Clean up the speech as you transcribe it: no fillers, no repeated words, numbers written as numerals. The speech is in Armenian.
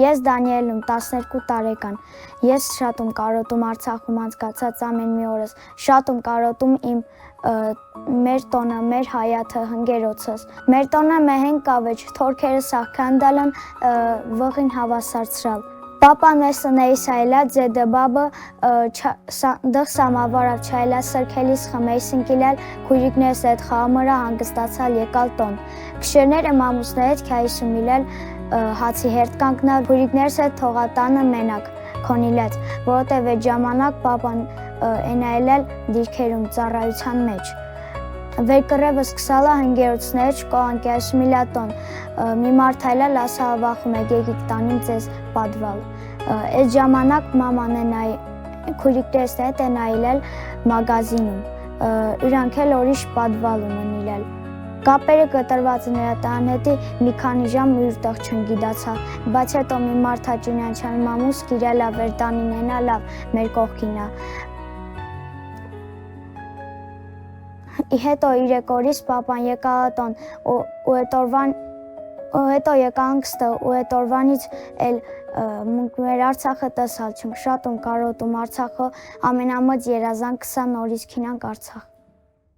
Ես Դանիելում 12 տարեկան, ես շատ եմ կարոտում Արցախում անցկացած ամեն մի օրս, շատ եմ կարոտում իմ մեր տոնը, մեր հայաթը, հնգերոցս։ Մեր տոնը մեհեն կավեջ, թորքերը սաղքանդալն վղին հավասարցրալ։ Պապան մեսը նեյսայլա ձեդը բաբը դղ սամավարավ չայլա սրքելիս խմեյսին կիլալ քույրիկներս էդ խամıra հանգստացալ եկալ տոն։ Քշերները մամուսները հետ քայսում իլել հացի հերթ կանգնալ, քույրիկներս հետ թողատանը մենակ քոնիլած, որովհետև այդ ժամանակ պապան էնայել դիրքերում ծառայության մեջ։ Վերկռևը սկսալա հնգերոցներ չկողան կայսում իլա տոն, մի մարդ այլա լասա վախում է գեգիկ տանիմ ձեզ պատվալ։ Այդ ժամանակ մաման քույրիկներս հետ են այլել մագազինում, իրանք էլ ուրիշ պատվալ ունեն իլել։ Կապերը կտրված նրա տան հետի մի քանի ժամ ուրտեղ չգիտացա, բայց հետո մի մարդ հաճինանչան մամուս գիրելա վերտանին ենա լավ մեր կողքինա։ Հետո 3 օրից պապան եկա տոն ու հետո եկանք ստը ու այդ օրվանից էլ մեր Արցախը տեսալ չունք, շատ եմ կարոտում Արցախը, ամենամոտ երազանք 20 օրից քինանք Արցախ։